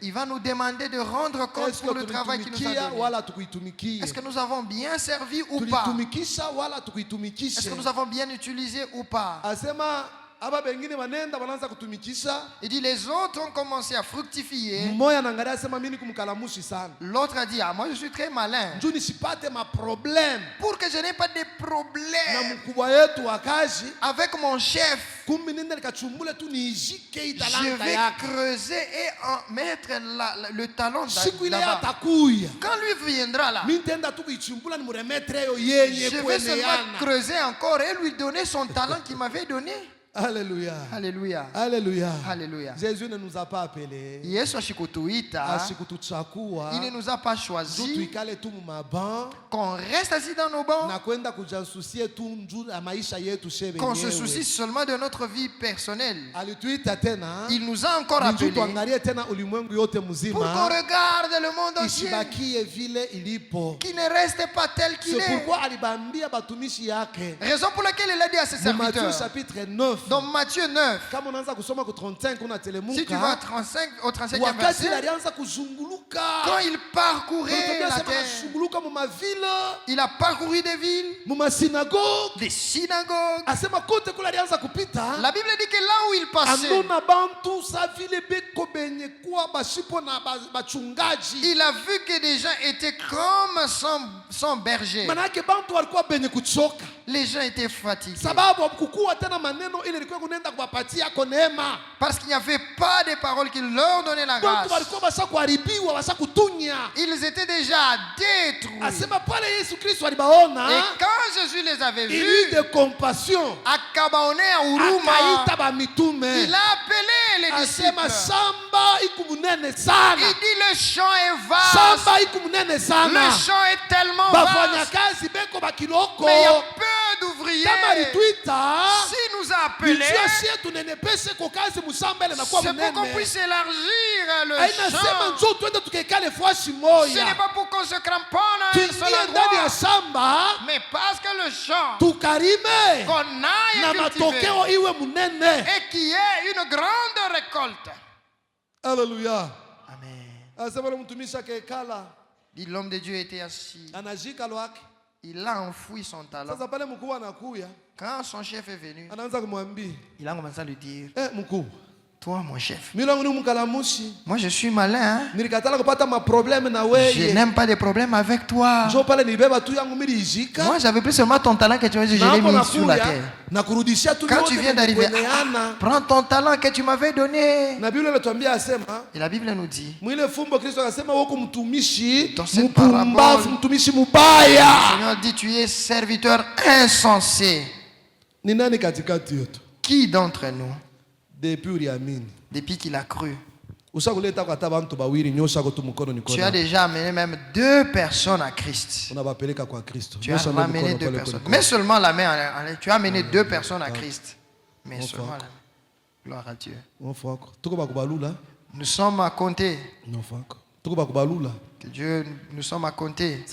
Il va nous demander de rendre compte pour le travail qu'il nous a donné. Est-ce que nous avons bien servi ou pas? Est-ce que nous avons bien utilisé ou pas? aba bengine banenda banaanza kutumikisha. Il dit les autres ont commencé à fructifier. Mmoja anaangalia sema mimi kumkalamushi sana. L'autre a dit moi je suis très malin. Njoo nisipate ma problème. Pour que je n'ai pas de problème. Na mkubwa yetu wa kazi avec mon chef. Kumbe nenda nikachumbule tu niishike hii talanta yake. Je yake. vais creuser et mettre le talent là-bas. Quand lui viendra là. Je vais seulement creuser encore et lui donner son talent qu'il m'avait donné. Alléluia. Alléluia. Alléluia. Alléluia. Jésus ne nous a pas appelés. Il ne nous a pas choisi qu'on reste assis dans nos bancs, qu'on se soucie seulement de notre vie personnelle. Il nous a encore appelés pour qu'on regarde le monde entier, qui ne reste pas tel qu'il est. Raison pour laquelle il a dit à ses serviteurs dans Matthieu 9, si tu vas au 35e verset, quand il parcourait la terre, il a parcouru des villes, des synagogues. La Bible dit que là où il passait, il a vu que des gens étaient comme sans berger. Les gens étaient fatigués. Parce qu'il n'y avait pas de paroles qui leur donnaient la grâce. Ils étaient déjà détruits. Et quand Jésus les avait vus, il a appelé les disciples. Il dit le champ est vaste. Le champ est tellement vaste. Mais il y a peu d'ouvriers. Si nous a appelés, c'est pour qu'on puisse élargir le champ. Ce n'est pas pour qu'on se cramponne à un seul endroit, mais parce que le champ qu'on aille cultiver et qui est une grande récolte. Alléluia. Amen. Dit l'homme de Dieu était assis. Il a enfoui son talent. Quand son chef est venu, il a commencé à lui dire, toi mon chef, moi je suis malin, hein? Je n'aime pas de problèmes avec toi. Moi j'avais pris seulement ton talent que tu m'as dit, je l'ai mis sur la terre. Quand tu viens d'arriver, prends ton talent que tu m'avais donné. Et la Bible nous dit, dans cette parabole, le Seigneur dit, tu es serviteur insensé. Qui d'entre nous, depuis qu'il a cru, tu as déjà amené même 2 personnes à Christ. Tu as amené 2 personnes. Mais seulement la main, tu as amené 2 personnes à Christ. Mais seulement la main. Gloire à Dieu. Nous sommes à compter. Que Dieu, nous sommes à compter.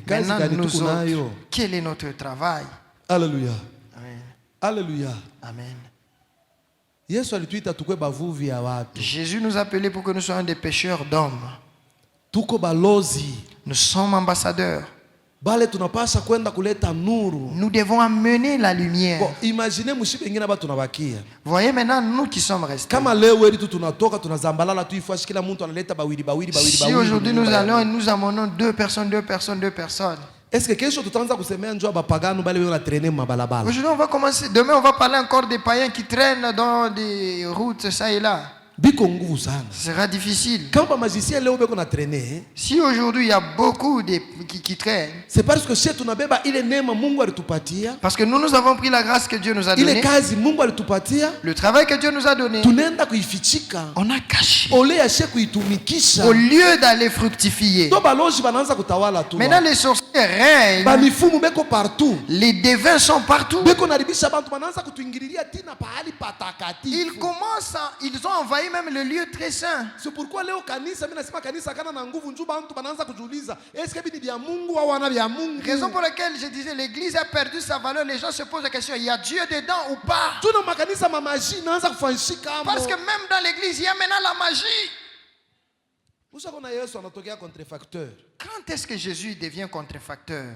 Maintenant, nous autres, quel est notre travail? Alléluia. Amen. Alléluia. Amen. Jésus nous a appelés pour que nous soyons des pêcheurs d'hommes. Nous sommes ambassadeurs. Nous devons amener la lumière. Voyez maintenant nous qui sommes restés. Si aujourd'hui nous allons et nous amenons 2 personnes. Est-ce que quelque chose aujourd'hui on va commencer, demain on va parler encore des païens qui traînent dans des routes, ça et là. Ce sera difficile. Si aujourd'hui il y a beaucoup qui traînent, c'est parce que nous avons pris la grâce que Dieu nous a donnée. Le travail que Dieu nous a donné, on a caché au lieu d'aller fructifier. Maintenant les sorciers règnent, les devins sont partout. Ils ont envahi même le lieu très saint. C'est pourquoi raison pour laquelle je disais l'église a perdu sa valeur. Les gens se posent la question, il y a Dieu dedans ou pas? Parce que même dans l'église il y a maintenant la magie. Quand est-ce que Jésus devient contrefacteur?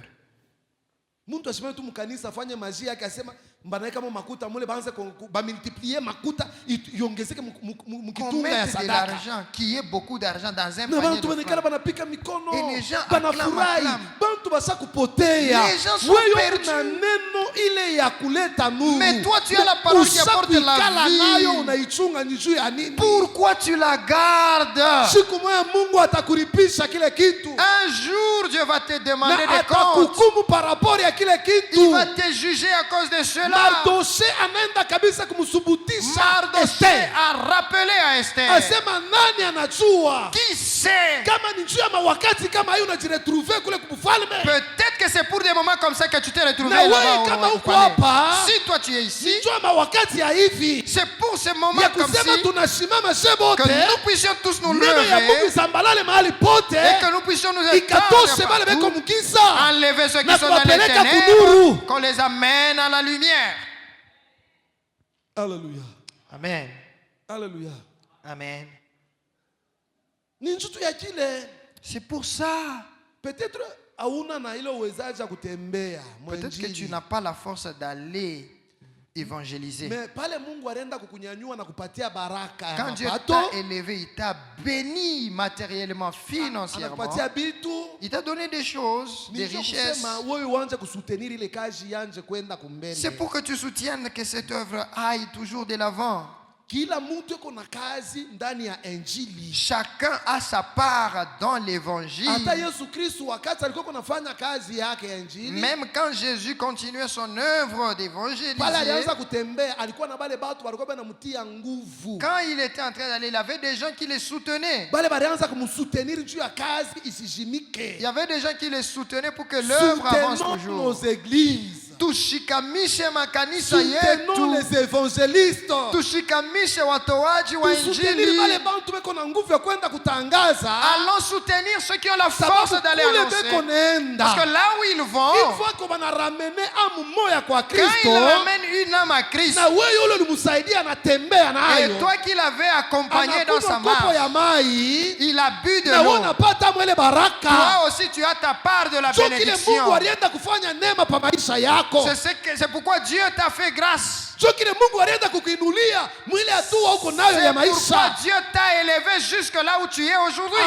qu'on mette de l'argent, qu'il y ait beaucoup d'argent dans un panier de fleurs. Et les gens acclament. Les gens sont perdus. Mais toi tu as la parole qui apporte la vie. Pourquoi tu la gardes? Un jour Dieu va te demander des comptes. Il va te juger à cause de cela. Mardoché a rappelé à Esther. Qui sait? Peut-être que c'est pour des moments comme ça que tu t'es retrouvé là-bas. Si toi tu es ici, c'est pour ces moments comme ça que nous puissions tous nous lever et que nous puissions nous étendre, enlever ceux qui sont dans les ténèbres, qu'on les amène à la lumière. Alléluia. Amen. Alléluia. Amen. C'est pour ça. Peut-être que tu n'as pas la force d'aller évangéliser. Mais quand Dieu t'a élevé, il t'a béni matériellement, financièrement. Il t'a donné des choses, des richesses. C'est pour que tu soutiennes que cette œuvre aille toujours de l'avant. Chacun a sa part dans l'évangile. Même quand Jésus continuait son œuvre d'évangéliser, quand il était en train d'aller, il y avait des gens qui les soutenaient. Il y avait des gens qui les soutenaient pour que l'œuvre avance toujours. Tushikamishe makanisa yetu. Soutenons les évangélistes. Tushikamishe watoaji wa injili. Allons soutenir ceux qui ont la force d'aller annoncer. Parce que là où ils vont, quand ils ramènent une âme à Christ, et toi qui l'avais accompagné dans sa marche, il a bu de l'eau. Toi aussi tu as ta part de la bénédiction. C'est pourquoi Dieu t'a fait grâce. C'est pourquoi Dieu t'a élevé jusque là où tu es aujourd'hui.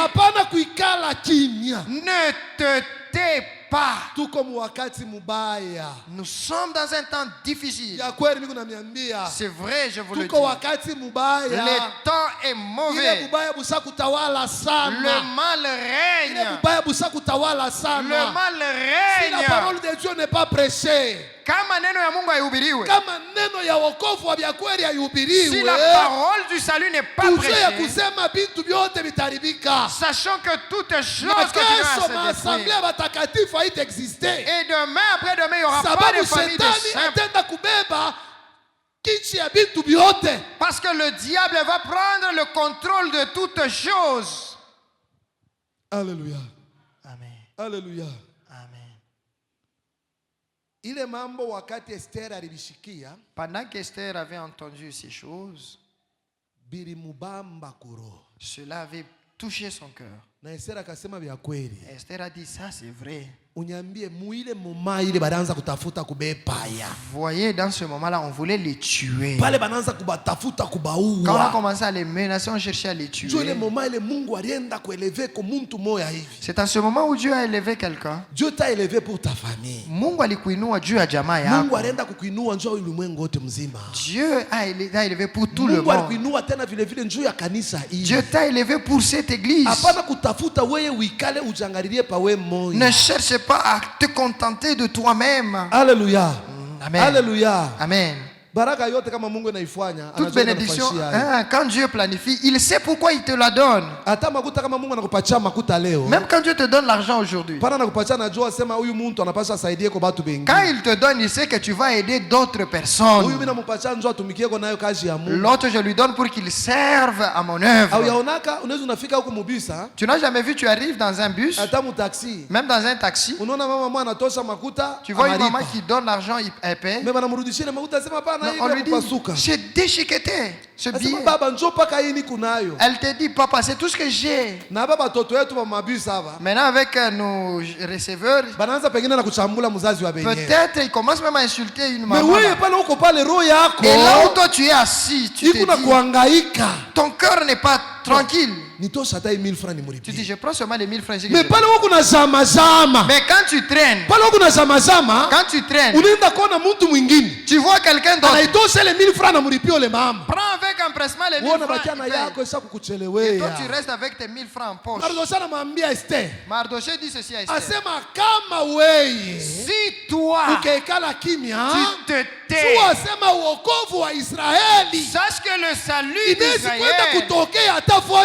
Ne te tais pas. Nous sommes dans un temps difficile. C'est vrai, je vous le dis. Le temps est mauvais. Le mal règne. Le mal règne. Si la parole de Dieu n'est pas prêchée, si la parole du salut n'est pas prêchée, sachant que toutes choses continuent à se détruire. Et demain après demain, il n'y aura pas de famille de saints. Parce que le diable va prendre le contrôle de toutes choses. Alléluia. Amen. Alléluia. Amen. Pendant qu'Esther avait entendu ces choses, cela avait touché son cœur. Esther a dit, ça c'est vrai. Voyez, dans ce moment-là, on voulait les tuer. Quand on a commencé à les menacer, on cherchait à les tuer. C'est à ce moment où Dieu a élevé quelqu'un. Dieu t'a élevé pour ta famille. Dieu a élevé pour tout le monde. Dieu t'a élevé pour cette église. Ne cherche pas à te contenter de toi-même. Alléluia. Amen. Alléluia. Amen. Toute bénédiction, quand Dieu planifie, il sait pourquoi il te la donne. Même quand Dieu te donne l'argent aujourd'hui, quand il te donne, il sait que tu vas aider d'autres personnes. L'autre, je lui donne pour qu'il serve à mon œuvre. Tu n'as jamais vu, tu arrives dans un bus, même dans un taxi, tu vois une maman qui donne l'argent, elle paie. on lui dit, c'est déchiqueté, ce billet. Elle te dit, papa, c'est tout ce que j'ai. Maintenant, avec nos receveurs, peut-être ils commencent même à insulter une maman. Et là où toi tu es assis, tu te dis, ton cœur n'est pas tranquille. Tu dis, je prends seulement les 1000 francs. Mais quand tu traînes, tu vois quelqu'un d'autre, prends avec empressement les 1000 francs et toi tu restes avec tes 1000 francs en poche. Mardoché dit ceci à Esther. Si toi tu te tais, sache que le salut d'Israël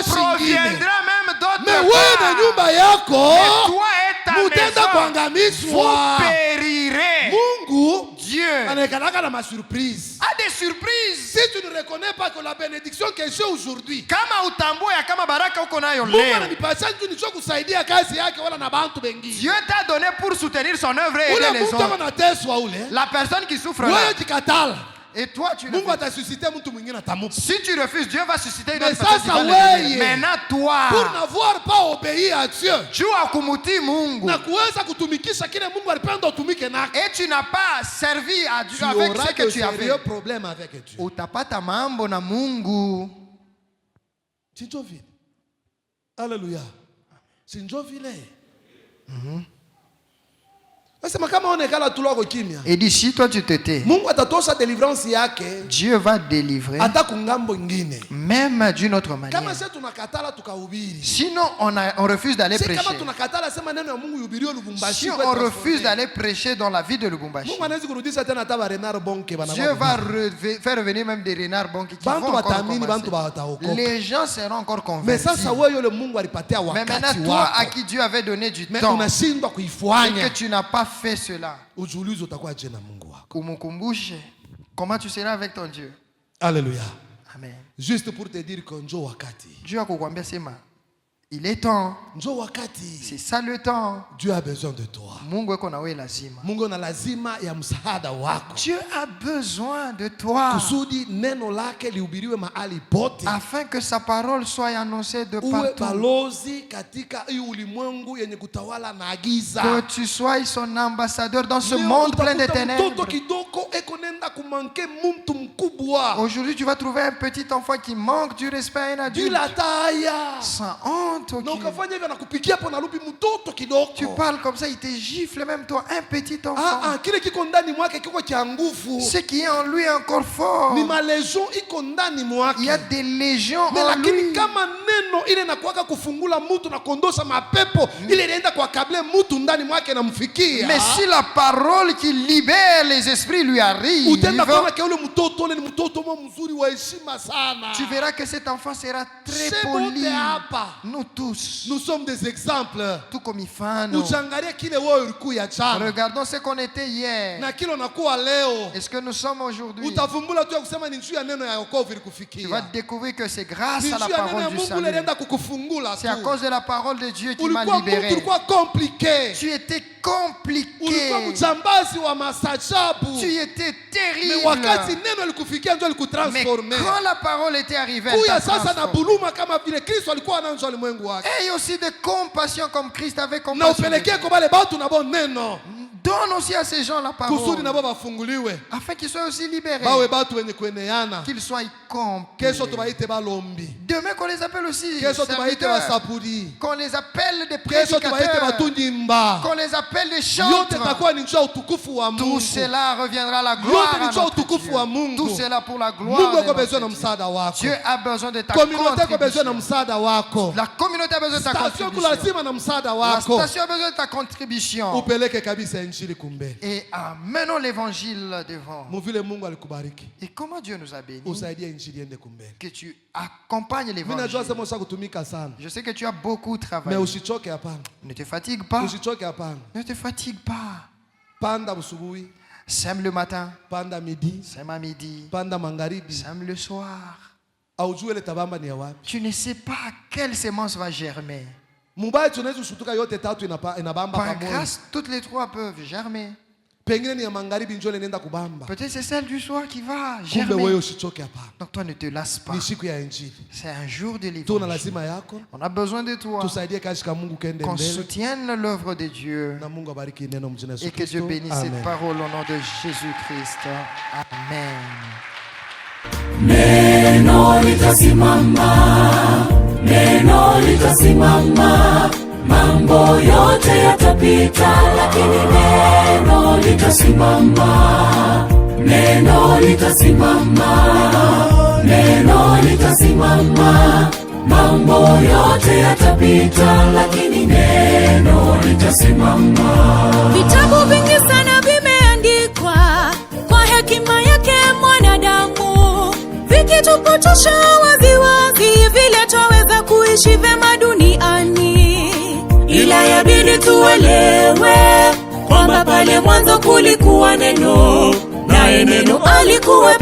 proviendra même d'autres parts. Mais toi et ta maison, vous périrez. Dieu a des surprises. Si tu ne reconnais pas que la bénédiction que j'ai aujourd'hui, Dieu t'a donné pour soutenir son œuvre et aider les autres. La personne qui souffre là, et toi tu refuses. Si tu refuses, Dieu va susciter une autre personne qui va l'aider. Maintenant toi, pour n'avoir pas obéi à Dieu, et tu n'as pas servi à Dieu avec ce que tu avais, utapata mambo na Mungu. Alléluia. Et d'ici toi tu te tais, Dieu va délivrer même d'une autre manière. Sinon on refuse d'aller prêcher. Si on refuse d'aller prêcher dans la ville de Lubumbashi, Dieu va faire revenir même des renards bons qui vont encore commencer. Les gens seront encore convertis. Mais maintenant toi à qui Dieu avait donné du temps et que tu n'as pas fait cela, comment tu seras avec ton Dieu? Alléluia. Amen. Juste pour te dire que Dieu a kukwambia sema, il est temps. C'est ça le temps. Dieu a besoin de toi. Dieu a besoin de toi. Afin que sa parole soit annoncée de partout. Que tu sois son ambassadeur dans ce monde plein de ténèbres. Aujourd'hui, tu vas trouver un petit enfant qui manque du respect à un adulte. Sans honte. Tu parles comme ça, il te gifle même toi, un petit enfant. Ce qui est en lui est encore fort. Il y a des légions en lui. Mais si la parole qui libère les esprits lui arrive, tu verras que cet enfant sera très poli. Nous tous, nous sommes des exemples. Tout comme Ifano. Regardons ce qu'on était hier. Est-ce que nous sommes aujourd'hui? Tu vas découvrir que c'est grâce à la parole du salut. C'est à cause de la parole de Dieu qui m'a libéré. Tu étais compliqué. Tu étais terrible. Mais quand la parole était arrivée, elle t'a transformé. Aie aussi de compassion comme Christ avait compassion. Donne aussi à ces gens la parole, afin qu'ils soient aussi libérés, qu'ils soient complets. Demain qu'on les appelle aussi serviteurs, qu'on les appelle des prédicateurs, qu'on les appelle des chantres. Tout cela reviendra à la gloire à notre Dieu. Tout cela pour la gloire de notre Dieu. Dieu a besoin de ta contribution. La communauté a besoin de ta contribution. La station a besoin de ta contribution. Et amenons l'évangile devant. Et comment Dieu nous a bénis, que tu accompagnes l'évangile. Je sais que tu as beaucoup travaillé. Ne te fatigue pas. Ne te fatigue pas. Sème le matin, sème à midi, sème le soir. Tu ne sais pas quelle semence va germer. Par grâce, toutes les trois peuvent germer. Peut-être c'est celle du soir qui va germer. Donc toi ne te lasses pas. C'est un jour de l'évangile. On a besoin de toi. Qu'on soutienne l'œuvre de Dieu. Et que Dieu bénisse cette parole au nom de Jésus-Christ. Amen. Neno litasimama, neno litasimama, mambo yote yatapita, lakini neno litasimama, neno litasimama, neno litasimama, mambo yote yatapita, lakini neno litasimama. Vitabu vingi sana vimeandikwa kwa hekima yake mwanadamu, vikitupotosha waziwazi vile twaweza kuishi vema duniani. Ila yabidi tuelewe kwamba pale mwanzo kulikuwa neno, naye neno alikuwa